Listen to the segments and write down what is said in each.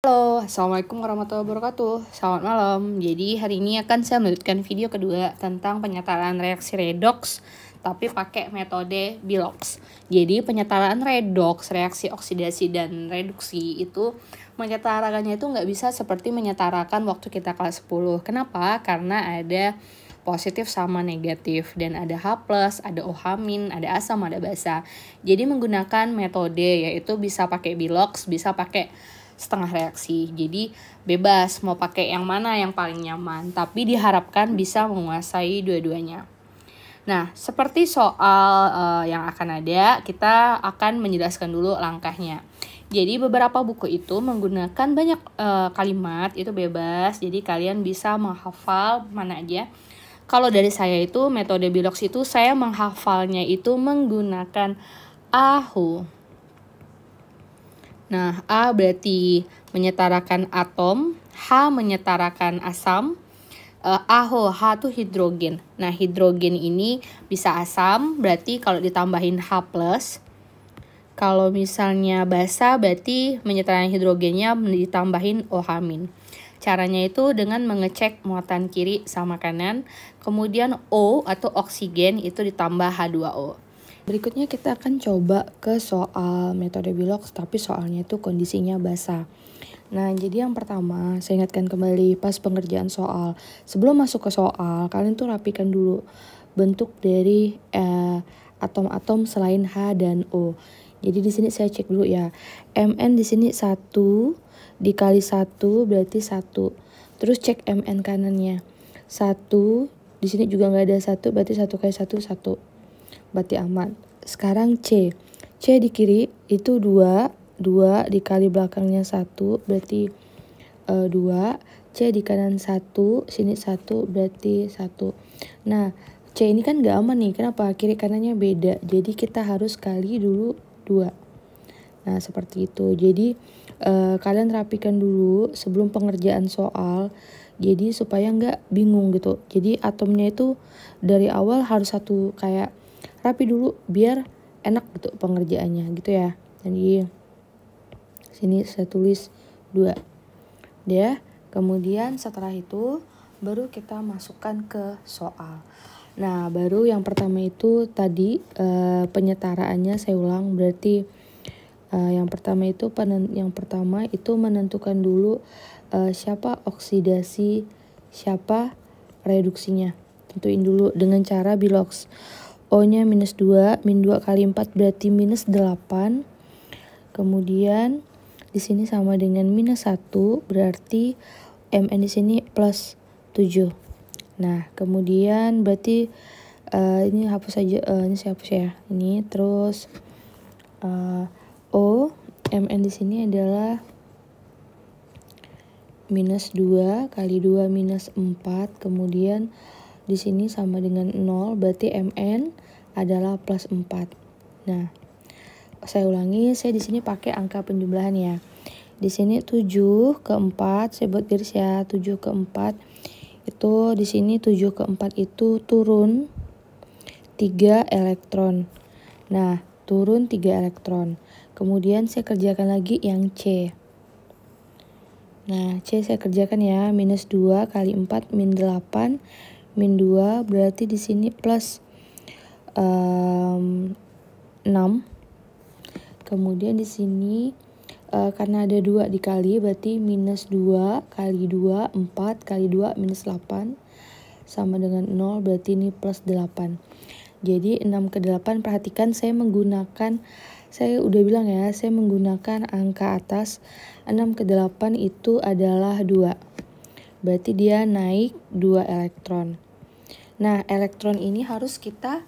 Halo, Assalamualaikum warahmatullahi wabarakatuh. Selamat malam. Jadi hari ini akan saya melanjutkan video kedua tentang penyetaraan reaksi redoks tapi pakai metode Bilox. Jadi penyetaraan redoks, reaksi oksidasi dan reduksi itu menyetarakannya itu nggak bisa seperti menyetarakan waktu kita kelas 10. Kenapa? Karena ada positif sama negatif dan ada H+, ada OH-, ada asam, ada basa. Jadi menggunakan metode yaitu bisa pakai Bilox, bisa pakai setengah reaksi. Jadi bebas mau pakai yang mana yang paling nyaman, tapi diharapkan bisa menguasai dua-duanya. Nah, seperti soal yang akan ada, kita akan menjelaskan dulu langkahnya. Jadi beberapa buku itu menggunakan banyak kalimat, itu bebas. Jadi kalian bisa menghafal mana aja. Kalau dari saya itu metode Bilox itu saya menghafalnya itu menggunakan AHU. Nah, A berarti menyetarakan atom, H menyetarakan asam, AHO, H itu hidrogen. Nah, hidrogen ini bisa asam, berarti kalau ditambahin H+. Kalau misalnya basa, berarti menyetarakan hidrogennya ditambahin OH-. Caranya itu dengan mengecek muatan kiri sama kanan, kemudian O atau oksigen itu ditambah H2O. Berikutnya kita akan coba ke soal metode Bilox, tapi soalnya itu kondisinya basah. Nah, jadi yang pertama, saya ingatkan kembali pas pengerjaan soal. Sebelum masuk ke soal, kalian tuh rapikan dulu bentuk dari atom-atom selain H dan O. Jadi di sini saya cek dulu ya. Mn di sini 1 dikali 1 berarti 1. Terus cek Mn kanannya. 1, di sini juga nggak ada 1, berarti 1 kali 1, 1. Berarti aman. Sekarang C di kiri itu 2 dikali belakangnya 1 berarti 2. C di kanan 1, sini 1 berarti 1. Nah, C ini kan gak aman nih. Kenapa? Kiri kanannya beda. Jadi kita harus kali dulu 2. Nah, seperti itu. Jadi kalian rapikan dulu sebelum pengerjaan soal. Jadi supaya nggak bingung gitu. Jadi atomnya itu dari awal harus satu, kayak rapi dulu biar enak gitu pengerjaannya gitu ya. Jadi sini saya tulis 2. Ya. Kemudian setelah itu baru kita masukkan ke soal. Nah, baru yang pertama itu tadi penyetaraannya saya ulang, berarti yang pertama itu menentukan dulu siapa oksidasi, siapa reduksinya. Tentuin dulu dengan cara Bilox. O-nya -2, min 2 kali 4 berarti -8. Kemudian di sini sama dengan -1 berarti Mn di sini +7. Nah, kemudian berarti ini hapus saja, ini saya hapus ya. Ini terus O, Mn di sini adalah -2 kali 2 -4, kemudian di sini sama dengan 0, berarti Mn adalah +4. Nah, saya ulangi, saya di sini pakai angka penjumlahan ya. Di sini 7 ke 4, saya buat garis ya, 7 ke 4. Itu di sini 7 ke 4 itu turun 3 elektron. Nah, turun 3 elektron. Kemudian saya kerjakan lagi yang C. Nah, C saya kerjakan ya, -2 kali 4 -8. Min 2 berarti di sini plus 6. Kemudian di sini karena ada 2 dikali berarti -2 kali 2 4 kali 2 -8 sama dengan 0, berarti ini +8. Jadi 6 ke 8, perhatikan saya udah bilang ya, saya menggunakan angka atas. 6 ke 8 itu adalah 2. Berarti dia naik 2 elektron. Nah, elektron ini harus kita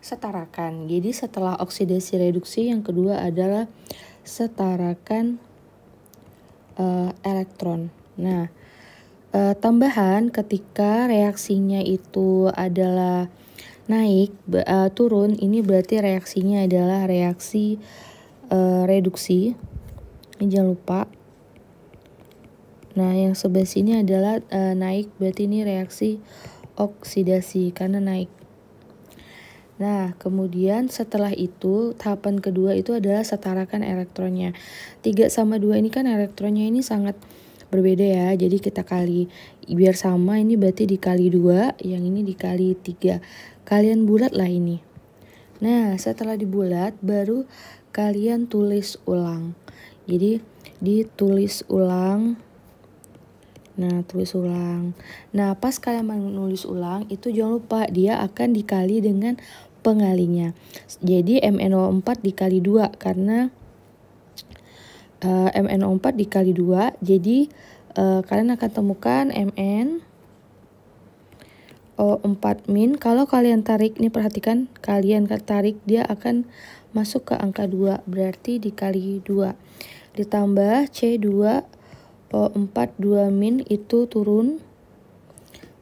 setarakan. Jadi setelah oksidasi reduksi, yang kedua adalah setarakan elektron. Nah, tambahan ketika reaksinya itu adalah naik, turun, ini berarti reaksinya adalah reaksi reduksi. Ini jangan lupa. Nah, yang sebelah sini adalah naik, berarti ini reaksi oksidasi karena naik. Nah, kemudian setelah itu tahapan kedua itu adalah setarakan elektronnya. 3 sama 2 ini kan elektronnya ini sangat berbeda ya. Jadi kita kali biar sama, ini berarti dikali 2, yang ini dikali 3. Kalian bulat lah ini. Nah, setelah dibulat baru kalian tulis ulang. Jadi ditulis ulang. Nah, tulis ulang. Nah, pas kalian menulis ulang itu jangan lupa dia akan dikali dengan pengalinya. Jadi MnO4 dikali 2 karena MnO4 dikali 2. Jadi kalian akan temukan MnO4-. Kalau kalian tarik, nih perhatikan, kalian tarik dia akan masuk ke angka 2, berarti dikali 2. Ditambah C2O4 2- itu turun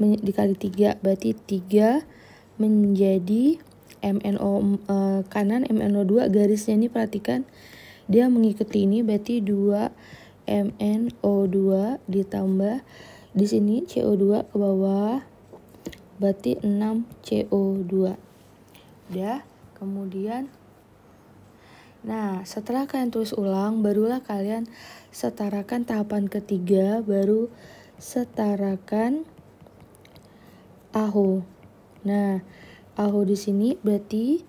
dikali 3, berarti 3 menjadi MnO kanan MnO2 garisnya ini perhatikan dia mengikuti ini, berarti 2 MnO2 ditambah di sini CO2 ke bawah, berarti 6 CO2. Udah, kemudian nah, setelah kalian tulis ulang, barulah kalian setarakan tahapan ketiga, baru setarakan AHO. Nah, AHO di sini berarti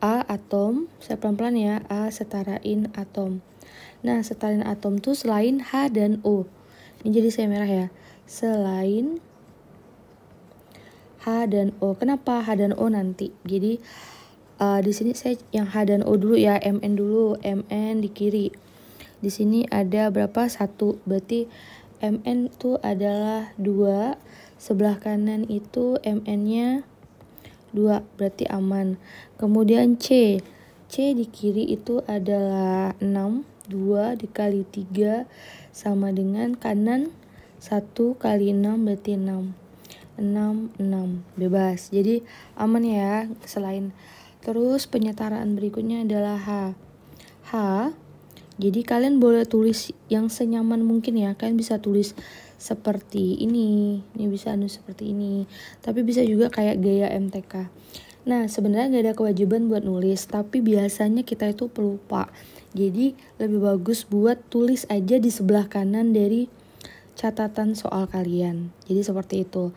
A atom, saya pelan-pelan ya, A setarain atom. Nah, setarain atom tuh selain H dan O. Ini jadi saya merah ya. Selain H dan O. Kenapa H dan O nanti? Jadi di sini saya yang H dan O dulu ya, Mn dulu, Mn di kiri. Di sini ada berapa? 1. Berarti Mn itu adalah 2. Sebelah kanan itu Mn-nya 2, berarti aman. Kemudian C di kiri itu adalah 6. 2 dikali 3 sama dengan kanan 1 kali 6 berarti 6. 6 bebas. Jadi aman ya. Selain terus penyetaraan berikutnya adalah H. Jadi kalian boleh tulis yang senyaman mungkin ya. Kalian bisa tulis seperti ini bisa seperti ini. Tapi bisa juga kayak gaya MTK. Nah, sebenarnya gak ada kewajiban buat nulis, tapi biasanya kita itu pelupa. Jadi lebih bagus buat tulis aja di sebelah kanan dari catatan soal kalian. Jadi seperti itu.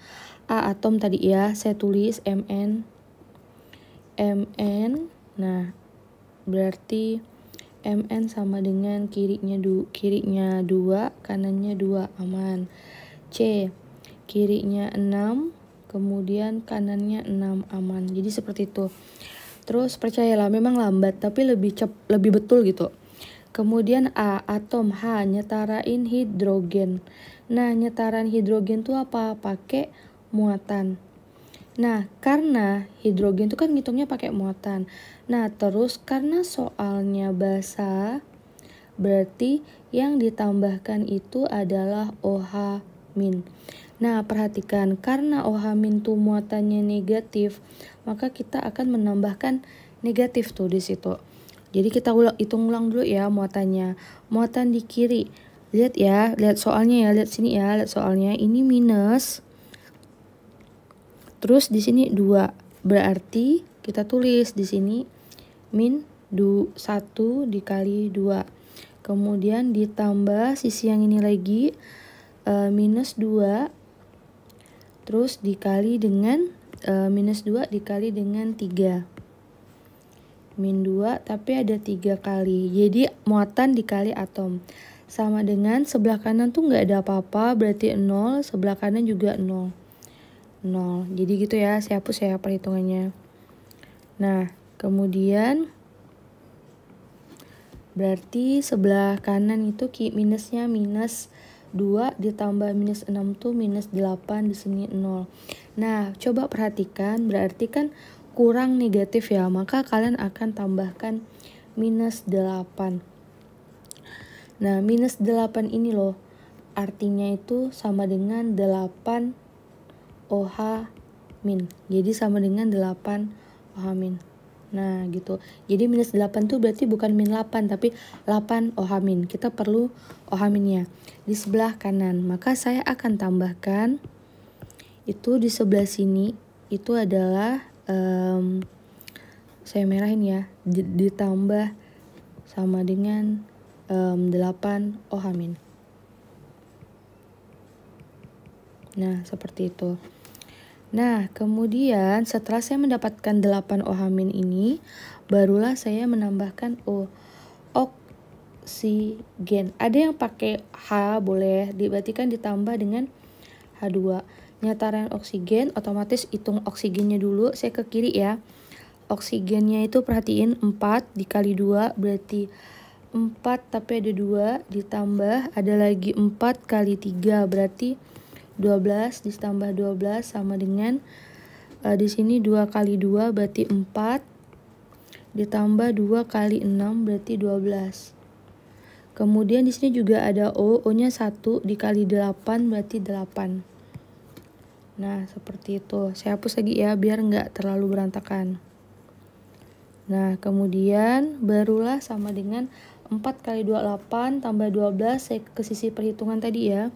A atom tadi ya, saya tulis Mn. Nah, berarti Mn sama dengan kirinya 2, kanannya 2, aman. C, kirinya 6, kemudian kanannya 6, aman. Jadi seperti itu. Terus percayalah memang lambat tapi lebih betul gitu. Kemudian A, atom H, nyetarain hidrogen. Nah, nyetaran hidrogen tuh apa? Pakai muatan. Nah, karena hidrogen itu kan ngitungnya pakai muatan. Nah, terus karena soalnya basah, berarti yang ditambahkan itu adalah OH-. Nah, perhatikan, karena OH- tuh muatannya negatif, maka kita akan menambahkan negatif tuh di situ. Jadi kita hitung ulang dulu ya muatannya. Muatan di kiri. Lihat ya, lihat soalnya ya, lihat sini ya, lihat soalnya. Ini minus. Terus di sini 2. Berarti kita tulis di sini min 1 dikali 2. Kemudian ditambah sisi yang ini lagi minus 2. Terus dikali dengan minus 2 dikali dengan 3. Min 2 tapi ada 3 kali. Jadi muatan dikali atom. Sama dengan sebelah kanan tuh nggak ada apa-apa, berarti 0. Sebelah kanan juga 0. Jadi gitu ya, saya hapus ya perhitungannya. Nah, kemudian berarti sebelah kanan itu minusnya minus 2 ditambah minus 6 tuh minus 8, di sini 0. Nah, coba perhatikan, berarti kan kurang negatif ya, maka kalian akan tambahkan minus 8. Nah, minus 8 ini loh, artinya itu sama dengan 8 OH-. Jadi sama dengan 8 OH-. Nah, gitu. Jadi minus 8 tuh berarti bukan min 8, tapi 8 OH-. Kita perlu OH-nya di sebelah kanan. Maka saya akan tambahkan itu di sebelah sini. Itu adalah saya merahin ya, ditambah sama dengan 8 OH-. Nah, seperti itu. Nah, kemudian setelah saya mendapatkan 8 OH- ini, barulah saya menambahkan oksigen. Ada yang pakai H, boleh, berarti kan ditambah dengan H2. Nyataran oksigen, otomatis hitung oksigennya dulu. Saya ke kiri ya. Oksigennya itu perhatiin 4 dikali 2 berarti 4 tapi ada 2, ditambah ada lagi 4 kali 3 berarti 12, ditambah 12 sama dengan di sini 2 kali 2 berarti 4, ditambah 2 kali 6 berarti 12. Kemudian di sini juga ada O-nya 1 dikali 8 berarti 8. Nah, seperti itu. Saya hapus lagi ya biar nggak terlalu berantakan. Nah, kemudian barulah sama dengan 4 kali 28 tambah 12, saya ke sisi perhitungan tadi ya.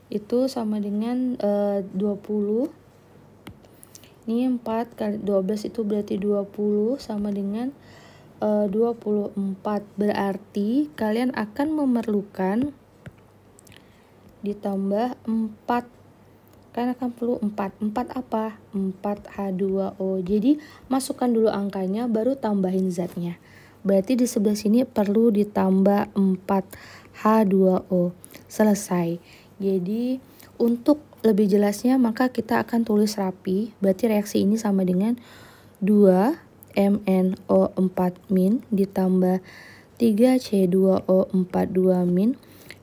Itu sama dengan 20. Ini 4 kali 12 itu berarti 20 sama dengan 24. Berarti kalian akan memerlukan ditambah 4. Kalian akan perlu 4. 4 apa? 4 H2O. Jadi masukkan dulu angkanya baru tambahin zatnya. Berarti di sebelah sini perlu ditambah 4 H2O. Selesai. Jadi untuk lebih jelasnya maka kita akan tulis rapi. Berarti reaksi ini sama dengan 2 MnO4- ditambah 3 C2O42-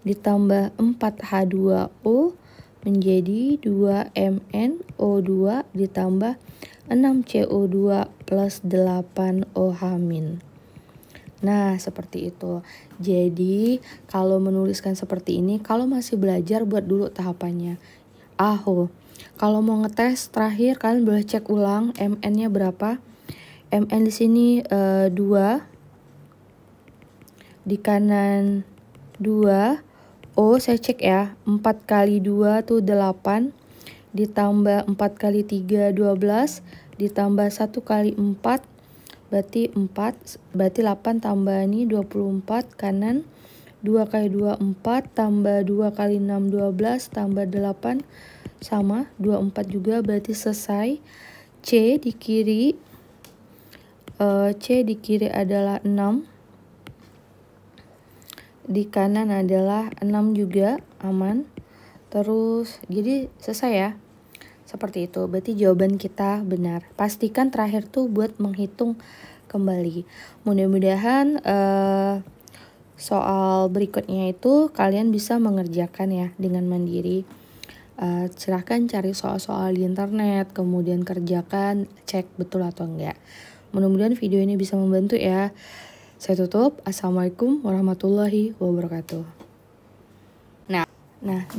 ditambah 4 H2O menjadi 2 MnO2 ditambah 6 CO2 plus 8 OH-. Nah, seperti itu. Jadi, kalau menuliskan seperti ini, kalau masih belajar buat dulu tahapannya. Kalau mau ngetes terakhir kalian boleh cek ulang Mn-nya berapa. Mn di sini 2. Di kanan 2. O saya cek ya. 4 kali 2 tuh 8. Ditambah 4 kali 3 12. Ditambah 1 kali 4 berarti 4, berarti 8 tambah ini 24 kanan, 2 kali 2 4, tambah 2 kali 6 12, tambah 8 sama 24 juga berarti selesai. C di kiri adalah 6, di kanan adalah 6 juga, aman. Terus jadi selesai ya. Seperti itu, berarti jawaban kita benar. Pastikan terakhir tuh buat menghitung kembali. Mudah-mudahan soal berikutnya itu kalian bisa mengerjakan ya dengan mandiri. Silahkan cari soal-soal di internet, kemudian kerjakan, cek betul atau enggak. Mudah-mudahan video ini bisa membantu ya. Saya tutup. Assalamualaikum warahmatullahi wabarakatuh. Nah.